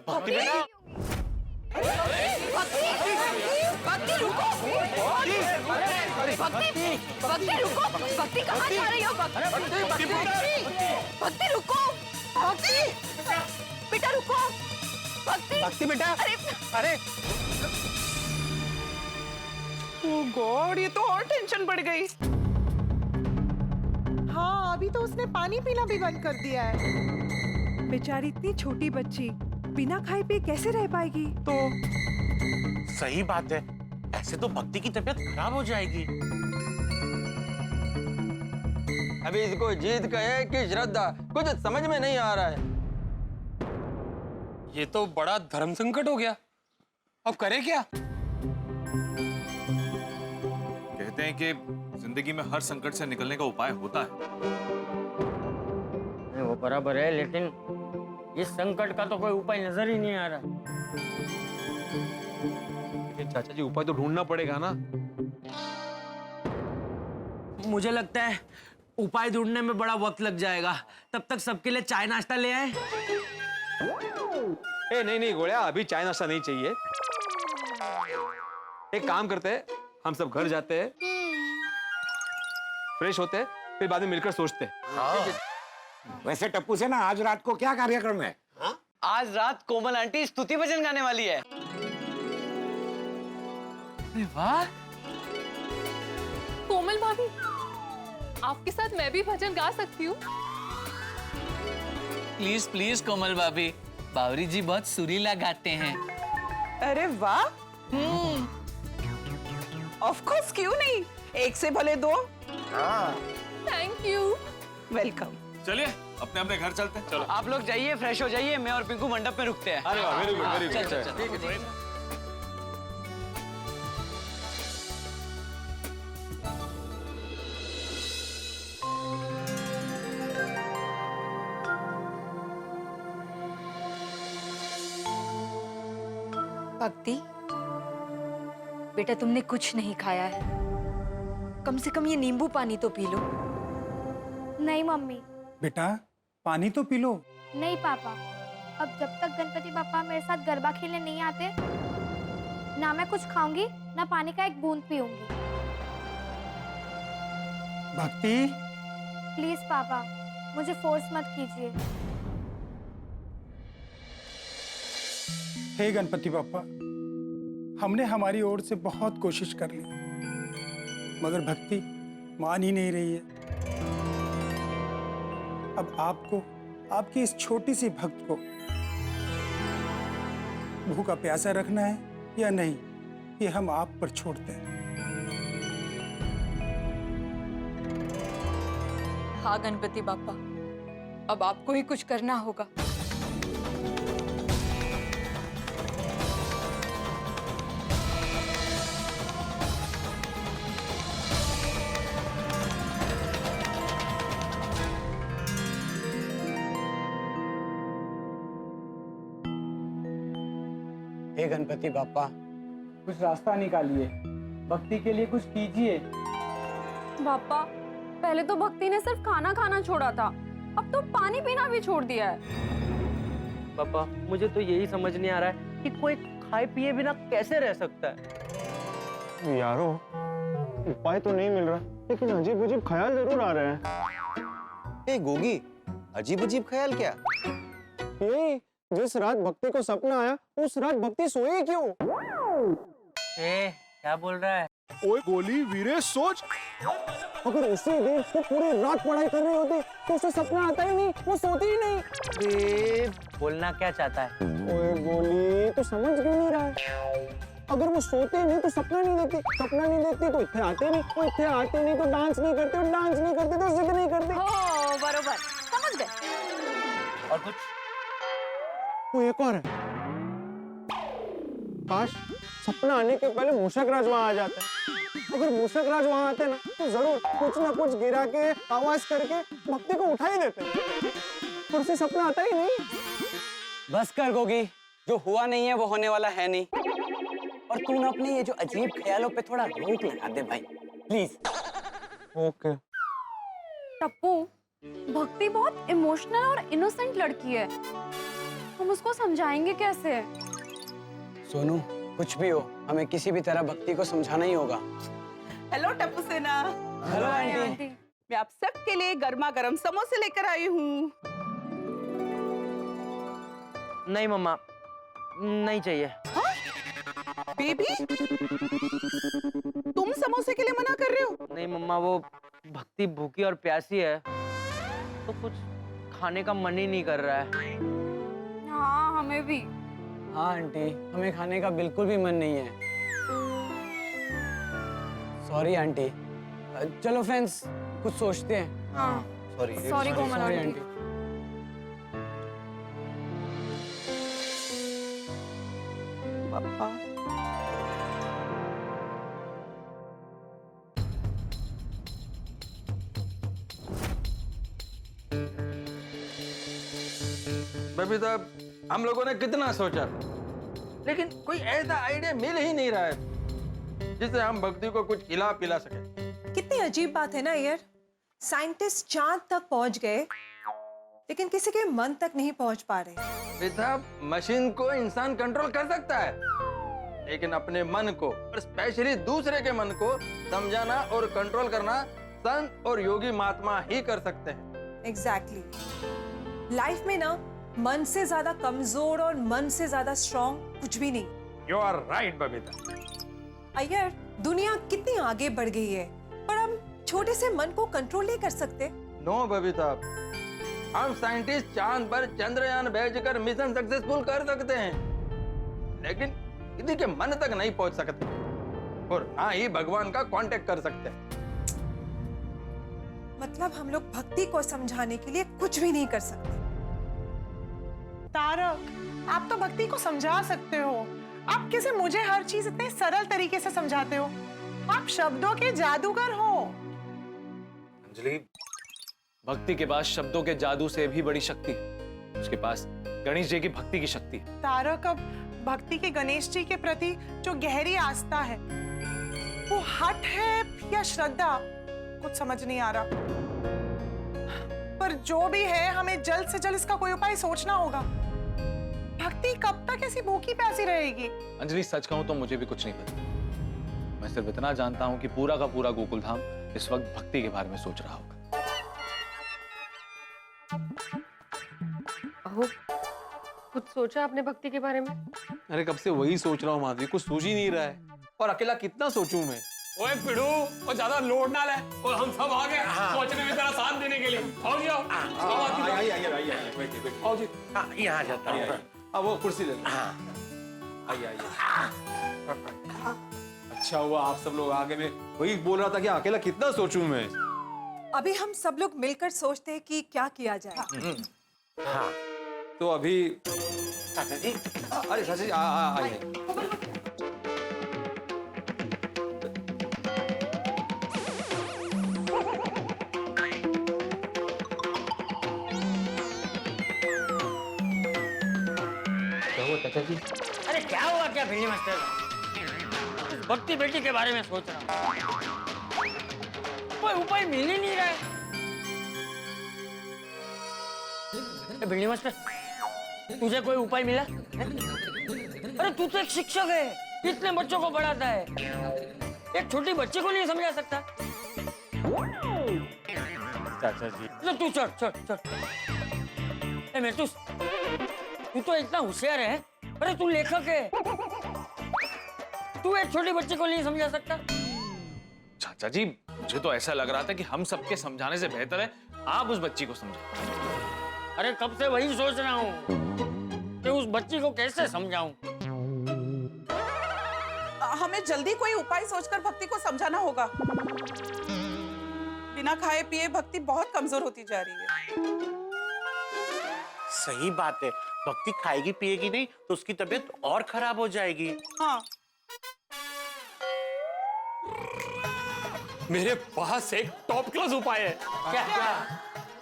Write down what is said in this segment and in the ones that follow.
भक्ति बेटा, भक्ति रुको, भक्ति रुको, भक्ति कहाँ जा रही हो? भक्ति रुको, भक्ति बेटा रुको, भक्ति बेटा, अरे ओह गॉड, ये तो और टेंशन बढ़ गई। हाँ, अभी तो उसने पानी पीना भी बंद कर दिया है। बेचारी इतनी छोटी बच्ची बिना खाए पिए कैसे रह पाएगी? तो सही बात है, ऐसे तो भक्ति की तबीयत खराब हो जाएगी। अभी इसको जीत कहे कि श्रद्धा, कुछ समझ में नहीं आ रहा है। ये तो बड़ा धर्म संकट हो गया, अब करे क्या? कहते हैं कि जिंदगी में हर संकट से निकलने का उपाय होता है। वो बराबर है, लेकिन इस संकट का तो कोई उपाय नजर ही नहीं आ रहा। लेकिन चाचा जी, उपाय तो ढूंढना पड़ेगा ना। मुझे लगता है उपाय ढूंढने में बड़ा वक्त लग जाएगा। तब तक सबके लिए चाय नाश्ता ले आए। नहीं गोळ्या, अभी चाय नाश्ता नहीं चाहिए। एक काम करते हैं, हम सब घर जाते हैं, फ्रेश होते हैं, फिर बाद में मिलकर सोचते हैं। वैसे टप्पू से ना आज रात को क्या कार्यक्रम है? आज रात कोमल आंटी स्तुति भजन गाने वाली है। अरे वाह, कोमल भाभी, आपके साथ मैं भी भजन गा सकती हूँ? प्लीज प्लीज कोमल भाभी, बावरी जी बहुत सुरीला गाते हैं। अरे वाह, ऑफ कोर्स, क्यों नहीं, एक से भले दो। Thank you. वेलकम। चलिए अपने अपने घर चलते हैं। चलो आप लोग जाइए, फ्रेश हो जाइए, मैं और पिंकू मंडप में रुकते हैं। अरे वाह, वेरी गुड, वेरी चल, गुड। चल, चल। भक्ति बेटा, तुमने कुछ नहीं खाया है, कम से कम ये नींबू पानी तो पी लो। नहीं मम्मी। बेटा पानी तो पी लो। नहीं पापा, अब जब तक गणपति पापा मेरे साथ गरबा खेलने नहीं आते, ना मैं कुछ खाऊंगी ना पानी का एक बूंद पीऊंगी। भक्ति प्लीज पापा, मुझे फोर्स मत कीजिए। हे गणपति पापा, हमने हमारी ओर से बहुत कोशिश कर ली, मगर भक्ति मान ही नहीं रही है। अब आपको, आपकी इस छोटी सी भक्त को भूखा प्यासा रखना है या नहीं, ये हम आप पर छोड़ते हैं। हाँ गणपति बापा, अब आपको ही कुछ करना होगा। हे गणपति बापा, कुछ रास्ता निकालिए, भक्ति के लिए कुछ कीजिए। पापा, पहले तो भक्ति ने सिर्फ खाना खाना छोड़ा था, अब तो पानी पीना भी छोड़ दिया है। पापा, मुझे तो यही समझ नहीं आ रहा है कि कोई खाए पिए बिना कैसे रह सकता है। यारो, उपाय तो नहीं मिल रहा, लेकिन अजीब अजीब ख्याल जरूर आ रहे हैं। ए गोगी, अजीब अजीब ख्याल क्या? यही, जिस रात भक्ति को सपना आया, उस रात भक्ति सोई क्यों? क्या बोल रहा है? ओए गोली वीरे, सोच, अगर उसी दिन वो पूरी रात पढ़ाई कर रही होती तो उसे सपना आता ही नहीं, वो सोती ही नहीं। बोलना क्या चाहता है? ओए गोली, तू समझ क्यों नहीं रहा है? अगर वो सोते नहीं तो सपना नहीं देखती, सपना नहीं देखती तो इतने आते नहीं, वो इतने आते नहीं तो डांस नहीं करते, और डांस नहीं करते तो जिद नहीं करते। हो, बरोबर, समझ गए। और कुछ? वो एक और है, काश सपना आने के पहले मूषक राज वहां आ जाते। अगर मूषक राज वहां आते ना तो जरूर कुछ ना कुछ गिरा के, आवाज करके भक्ति को उठा ही देते, पर उसे सपना आता ही नहीं। बस कर गोगी, जो हुआ नहीं है वो होने वाला है नहीं। और तू ना अपने ये जो अजीब ख्यालों पे थोड़ा रोक लगा दे भाई, प्लीज। ओके। टप्पू, भक्ति बहुत इमोशनल और इनोसेंट लड़की है, हम उसको समझाएंगे कैसे? सोनू, कुछ भी हो, हमें किसी भी तरह भक्ति को समझाना ही होगा। हेलो टप्पू सेना। Hello aunty. मैं आप सबके लिए गर्मा गर्म समोसे लेकर आई हूँ। नहीं मम्मा, नहीं चाहिए। बेबी, तुम समोसे के लिए मना कर रहे हो? नहीं मम्मा, वो भक्ति भूखी और प्यासी है तो कुछ खाने का मन ही नहीं कर रहा है। हाँ, हमें भी। हाँ आंटी, हमें खाने का बिल्कुल भी मन नहीं है। Sorry aunty. चलो फ्रेंड्स, कुछ सोचते हैं। हाँ, सॉरी सॉरी कोमल सॉरी आंटी। आंटी। पापा, बबीता, हम लोगों ने कितना सोचा, लेकिन कोई ऐसा आइडिया मिल ही नहीं रहा है जिससे हम भक्ति को कुछ खिला पिला सके। कितनी अजीब बात है ना यार। साइंटिस्ट चांद तक पहुंच गए, लेकिन किसी के मन तक नहीं पहुंच पा रहे। बेटा, मशीन को इंसान कंट्रोल कर सकता है, लेकिन अपने मन को और स्पेशली दूसरे के मन को समझाना और कंट्रोल करना संत और योगी महात्मा ही कर सकते हैं। एग्जैक्टली। लाइफ में ना मन से ज्यादा कमजोर और मन से ज्यादा स्ट्रॉन्ग कुछ भी नहीं। You are right Babita. Iyer, दुनिया कितनी आगे बढ़ गई है, पर हम छोटे से मन को कंट्रोल नहीं कर सकते। नो बबीता, हम साइंटिस्ट चांद पर चंद्रयान भेजकर मिशन सक्सेसफुल कर सकते हैं, लेकिन किसी के मन तक नहीं पहुंच सकते और ना ही भगवान का कांटेक्ट कर सकते हैं। मतलब हम लोग भक्ति को समझाने के लिए कुछ भी नहीं कर सकते। तारक, आप तो भक्ति को समझा सकते हो। आप कैसे मुझे हर चीज इतने सरल तरीके से समझाते हो? आप शब्दों के जादूगर हो। अंजलि, भक्ति के पास शब्दों के जादू से भी बड़ी शक्ति है। उसके पास गणेश जी की भक्ति की शक्ति है। तारक, अब भक्ति के गणेश जी के प्रति जो गहरी आस्था है, वो हट है या श्रद्धा, कुछ समझ नहीं आ रहा। पर जो भी है, हमें जल्द से जल्द इसका कोई उपाय सोचना होगा। भक्ति कब तक ऐसी भूखी प्यासी रहेगी? अंजलि, सच कहूं तो मुझे भी कुछ नहीं पता। मैं सिर्फ इतना जानता हूं कि पूरा का पूरा गोकुल धाम इस वक्त भक्ति के बारे में सोच रहा होगा। अहो, कुछ सोचा आपने भक्ति के बारे में? अरे कब से वही सोच रहा हूँ माधवी, कुछ सूझ ही नहीं रहा है। और अकेला कितना सोचूं मैं? ओए पिड़ू, और ज्यादा लोड ना ले, और हम सब आ गए सोचने में तेरा साथ देने के लिए। आओ जी, आओ। आओ जी। यहाँ जाता हूँ। अब वो कुर्सी ले लो। आइए आइए। अच्छा हुआ आप सब लोग आगे। में वही बोल रहा था कि अकेला कितना सोचूं मैं। अभी हम सब लोग मिलकर सोचते हैं कि क्या किया जाए। हाँ। तो अभी चाचा जी, अरे चाचा जी आइए। चाचा जी, अरे क्या हुआ? क्या भिंडी मास्टर, भक्ति बेटी के बारे में सोच रहा हूँ, कोई उपाय मिल ही नहीं रहा है। भिंडी मास्टर, तुझे कोई उपाय मिला? अरे तू तो एक शिक्षक है, इतने बच्चों को पढ़ाता है, एक छोटी बच्ची को नहीं समझा सकता? चाचा जी, तो तू चढ़ चढ़ चढ़। मैं तू तो इतना होशियार है। अरे तू लेखक है, तू एक छोटी बच्ची को नहीं समझा सकता? चाचा जी, मुझे तो ऐसा लग रहा था कि हम सबके समझाने से बेहतर है आप उस बच्ची को समझाएं। अरे कब से वही सोच रहा हूँ कि उस बच्ची को कैसे समझाऊं। हमें जल्दी कोई उपाय सोचकर भक्ति को समझाना होगा। बिना खाए पिए भक्ति बहुत कमजोर होती जा रही है। सही बात है। भक्ति खाएगी पिएगी नहीं तो उसकी तबीयत और खराब हो जाएगी। हाँ। मेरे पास एक टॉप क्लास उपाय है। क्या?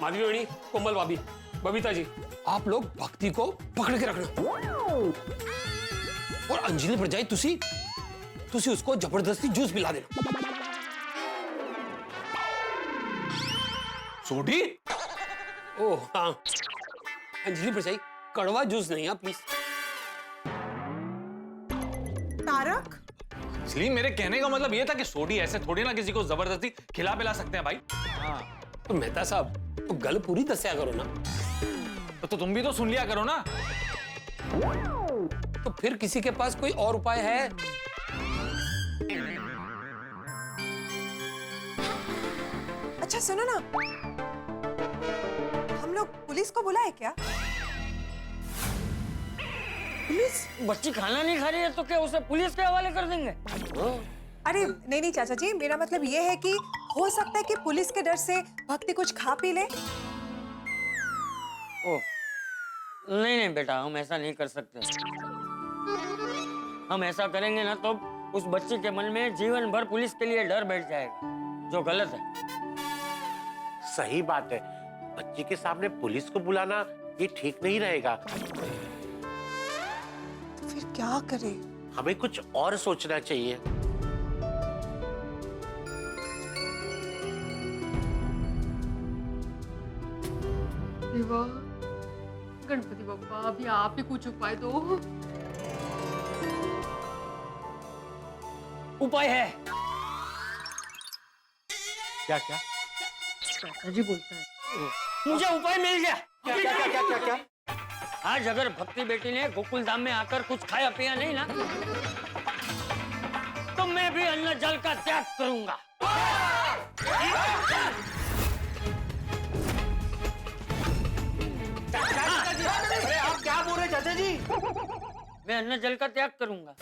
माधवी बहनी, कोमल भाभी, बबीता जी, आप लोग भक्ति को पकड़ के रखना और अंजलि पर जाए तुसी उसको जबरदस्ती जूस पिला देना। सोडी? ओह हाँ, अंजलि पर जाए कड़वा जूस नहीं है प्लीज। तारक, इसलिए मेरे कहने का मतलब ये था कि सोडी ऐसे थोड़ी ना किसी को जबरदस्ती खिला पिला सकते हैं भाई। हाँ तो मेहता साहब तो गल पूरी दस्या करो ना। तो तुम भी तो सुन लिया करो ना। तो फिर किसी के पास कोई और उपाय है? अच्छा सुनो ना, हम लोग पुलिस को बुलाए क्या? पुलिस? बच्ची खाना नहीं खा रही है तो क्या उसे पुलिस के हवाले कर देंगे? अरे नहीं नहीं चाचा जी, मेरा मतलब ये है कि हो सकता है कि पुलिस के डर से भक्ति कुछ खा पी ले। ओह नहीं नहीं बेटा, हम ऐसा नहीं कर सकते। हम ऐसा करेंगे ना तो उस बच्ची के मन में जीवन भर पुलिस के लिए डर बैठ जाएगा, जो गलत है। सही बात है, बच्ची के सामने पुलिस को बुलाना ये ठीक नहीं रहेगा। तो फिर क्या करें? हमें कुछ और सोचना चाहिए। गणपति बप्पा, अभी आप ही कुछ उपाय दो। उपाय है। क्या क्या? चाचा जी बोलता है। मुझे उपाय मिल गया। क्या क्या क्या क्या क्या क्या? आज अगर भक्ति बेटी ने गोकुल धाम में आकर कुछ खाया पिया नहीं ना, तो मैं भी अन्न जल का त्याग करूंगा। अरे आप क्या बोल रहे हैं चाचा जी? मैं अन्न जल का त्याग करूंगा।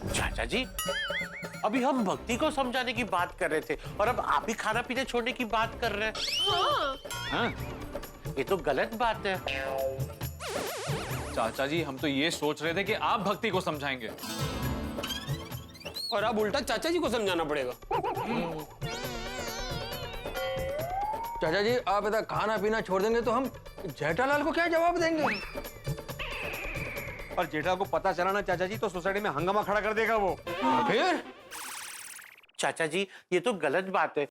चाचा जी, अभी हम भक्ति को समझाने की बात कर रहे थे और अब आप ही खाना पीना छोड़ने की बात कर रहे हैं। हाँ? ये तो गलत बात है। चाचा जी, हम तो ये सोच रहे थे कि आप भक्ति को समझाएंगे और अब उल्टा चाचा जी को समझाना पड़ेगा। चाचा जी आप इधर खाना पीना छोड़ देंगे तो हम जेठालाल को क्या जवाब देंगे? और जेठा को पता चला ना चाचा जी तो सोसाइटी में हंगामा खड़ा कर देगा वो। फिर चाचा जी, ये तो गलत बात है।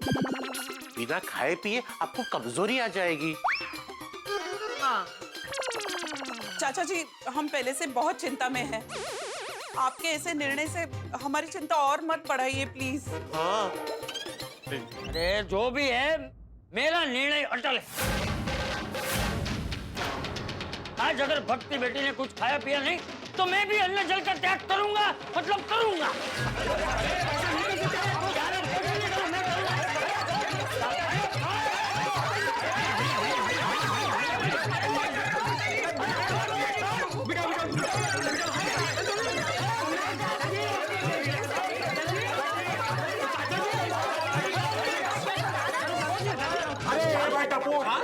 बिना खाए पिए आपको कमजोरी आ जाएगी। हाँ। चाचा जी हम पहले से बहुत चिंता में हैं। आपके ऐसे निर्णय से हमारी चिंता और मत बढ़ाइए प्लीज। हाँ। अरे जो भी है, मेरा निर्णय अटल है। आज अगर भक्ति बेटी ने कुछ खाया पिया नहीं तो मैं भी अन्न जल का त्याग करूंगा, मतलब करूंगा।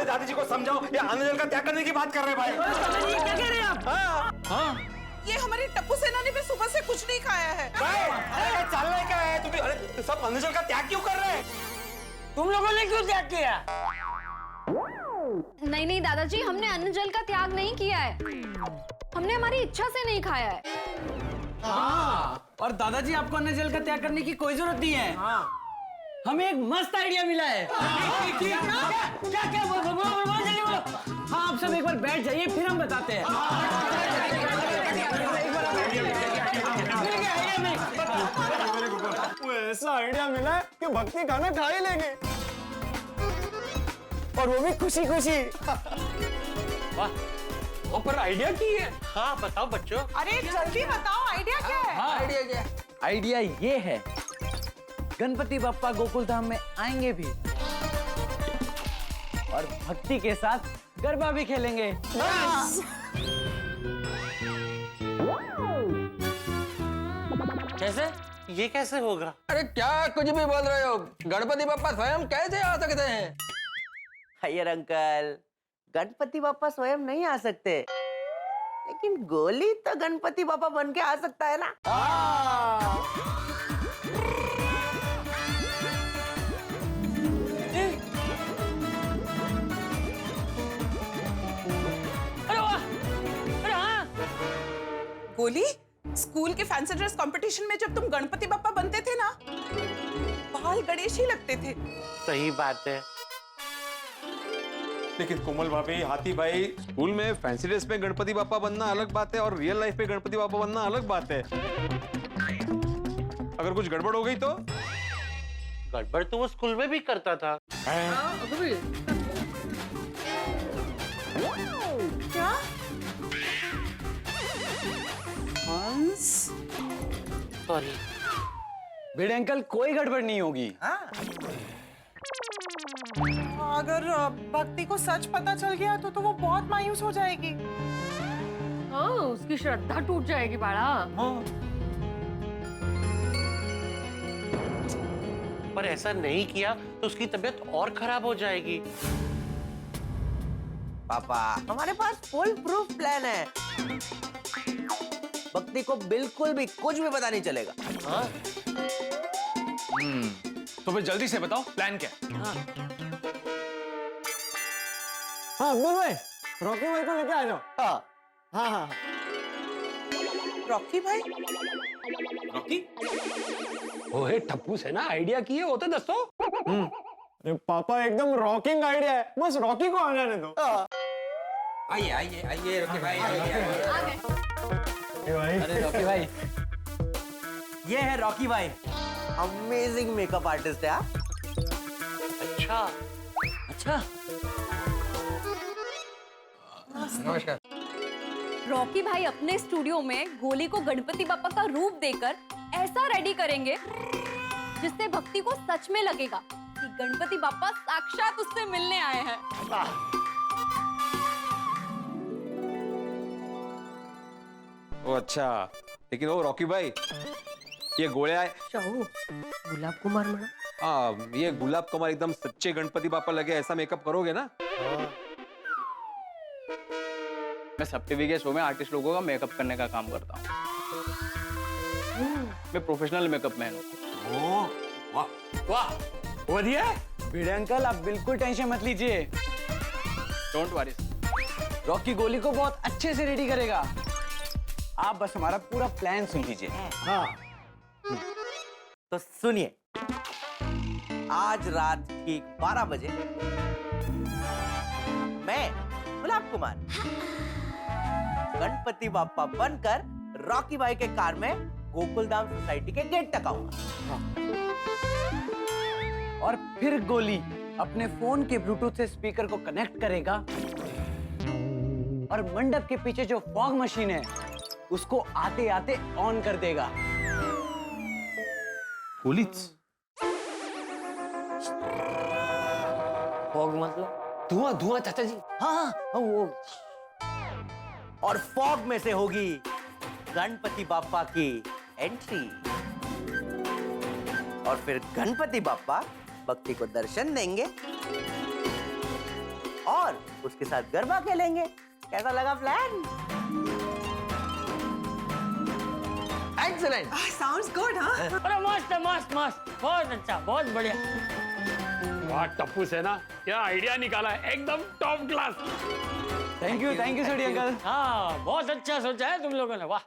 दादी जी को समझाओ, ये अन्न जल का त्याग करने की बात कर रहे हैं भाई। क्या कह रहे हैं आप? हाँ। ये हमारी टप्पू सेना ने भी सुबह से कुछ नहीं खाया है। अरे चलने क्या है तुम्हें? अरे सब अन्न जल का त्याग क्यों कर रहे हैं? तुम लोगों ने क्यों त्याग किया? नहीं नहीं दादाजी, हमने अन्न जल का त्याग नहीं किया है। हमने हमारी इच्छा से नहीं खाया है। हाँ। और दादाजी आपको अन्न जल का त्याग करने की कोई जरूरत नहीं है। हाँ। हमें एक मस्त आइडिया मिला है। क्या क्या बोलो? हाँ आप सब एक बार बैठ जाइए, फिर हम बताते हैं। ऐसा आइडिया मिला है कि भक्ति खाना खा ही लेंगे, और वो भी खुशी खुशी। वाह, पर आइडिया की है। हाँ बताओ बच्चों। अरे जल्दी बताओ, आइडिया क्या है? आइडिया क्या? आइडिया ये है, गणपति बप्पा गोकुल धाम में आएंगे भी और भक्ति के साथ गरबा भी खेलेंगे। कैसे? ये कैसे होगा? अरे क्या कुछ भी बोल रहे हो? गणपति बप्पा स्वयं कैसे आ सकते हैं? अय्यर अंकल, गणपति बापा स्वयं नहीं आ सकते, लेकिन गोली तो गणपति बापा बन के आ सकता है ना। गोली, स्कूल के फैंसी ड्रेस कंपटीशन में जब तुम गणपति बप्पा बनते थे ना, बाल गणेश ही लगते थे। सही बात है। लेकिन कोमल भाभी, हाथी भाई, स्कूल में फैंसी ड्रेस में गणपति बापा बनना अलग बात है और रियल लाइफ में गणपति बापा बनना अलग बात है। अगर कुछ गड़बड़ हो गई तो? गड़बड़ तो वो स्कूल में भी करता था। क्या? हंस? सॉरी। भिड़े अंकल, कोई गड़बड़ नहीं होगी। अगर भक्ति को सच पता चल गया तो वो बहुत मायूस हो जाएगी। हाँ, उसकी श्रद्धा टूट जाएगी बाड़ा। पर ऐसा नहीं किया तो उसकी तबीयत और खराब हो जाएगी। पापा, हमारे पास फुल प्रूफ प्लान है। भक्ति को बिल्कुल भी कुछ भी पता नहीं चलेगा। हाँ? तो फिर जल्दी से बताओ प्लान क्या है? हाँ अब्दुल भाई, रॉकी भाई को लेके आ जाओ। हाँ हाँ हाँ। रॉकी भाई? रॉकी? ओए टप्पू से ना आइडिया किए होते दोस्तों। अरे पापा, एकदम रॉकिंग आइडिया है, बस रॉकी को आने दो। आइए आइए आइए रॉकी भाई, आइए। अरे रॉकी भाई, ये है रॉकी भाई। अमेजिंग मेकअप आर्टिस्ट है। अच्छा। अच्छा, नमस्कार। रॉकी भाई अपने स्टूडियो में गोली को गणपति बापा का रूप देकर ऐसा रेडी करेंगे जिससे भक्ति को सच में लगेगा कि गणपति बापा साक्षात उससे मिलने आए हैं। ओ अच्छा, लेकिन वो रॉकी भाई, ये गोळ्या गुलाब कुमार म्हणा। ये गुलाब कुमार एकदम सच्चे गणपति बापा लगे ऐसा मेकअप करोगे ना? मैं सब टीवी के शो में आर्टिस्ट लोगों का मेकअप करने का काम करता हूँ। मैं प्रोफेशनल मेकअप मैन हूँ। वाह, बढ़िया। भिड़े अंकल, आप बिल्कुल टेंशन मत लीजिए। डोंट वरी, रॉकी गोली को बहुत अच्छे से रेडी करेगा। आप बस हमारा पूरा प्लान सुन लीजिए। हाँ। तो सुनिए, आज रात ठीक 12 बजे मैं गुलाब कुमार गणपति बापा बनकर रॉकी भाई के कार में गोकुलधाम सोसाइटी के गेट तक आऊंगा। और फिर गोली अपने फोन के ब्लूटूथ से स्पीकर को कनेक्ट करेगा और मंडप के पीछे जो फॉग मशीन है उसको आते आते ऑन कर देगा। गोली? फॉग मतलब धुआं धुआं चाचा जी। हाँ वो। और फॉग में से होगी गणपति बापा की एंट्री और फिर गणपति बापा भक्ति को दर्शन देंगे और उसके साथ गरबा खेलेंगे। कैसा लगा प्लान? एक्सीलेंट। Sounds good. हाँ, अरे मस्त मस्त मस्त, बहुत अच्छा, बहुत बढ़िया। वाह टप्पू से ना, क्या आइडिया निकाला है, एकदम top class. Thank you Sodhi uncle. हाँ, बहुत अच्छा सोचा है तुम लोगों ने, वाह।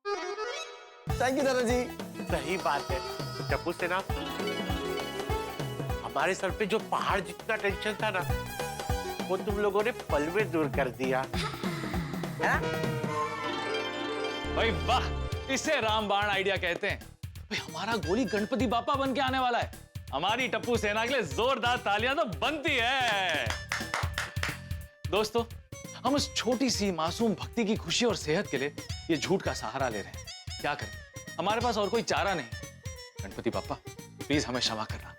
थैंक यू दादाजी। सही बात है टप्पू से ना, हमारे सर पे जो पहाड़ जितना टेंशन था ना, वो तुम लोगों ने पल में दूर कर दिया। भाई वाह, इसे रामबाण आइडिया कहते हैं। भाई हमारा गोली गणपति बापा बन के आने वाला है। हमारी टप्पू सेना के लिए जोरदार तालियां तो बनती है। दोस्तों, हम उस छोटी सी मासूम भक्ति की खुशी और सेहत के लिए ये झूठ का सहारा ले रहे हैं। क्या करें, हमारे पास और कोई चारा नहीं। गणपति बापा प्लीज हमें क्षमा करना।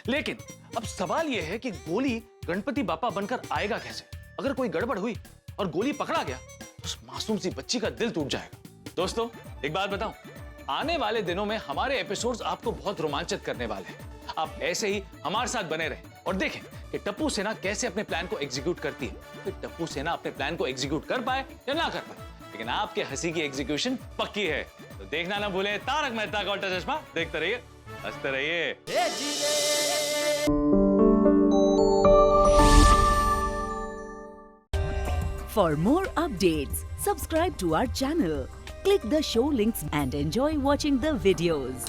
लेकिन अब सवाल यह है कि गोली गणपति बापा बनकर आएगा कैसे? अगर कोई गड़बड़ हुई और गोली पकड़ा गया तो उस मासूम सी बच्ची का दिल टूट जाएगा। दोस्तों, एक बात बताऊं, आने वाले दिनों में हमारे एपिसोड्स आपको बहुत रोमांचित करने वाले हैं। आप ऐसे ही हमारे साथ बने रहें और देखें कि टप्पू सेना कैसे अपने प्लान को एग्जीक्यूट करती है। फिर टप्पू सेना अपने प्लान को एग्जीक्यूट कर पाए या ना कर पाए, लेकिन आपके हंसी की एग्जीक्यूशन पक्की है। तो देखना ना भूलें तारक मेहता का उल्टा चश्मा। देखते रहिए, हंसते रहिए। For more updates, subscribe to our channel, click the show links and enjoy watching the videos.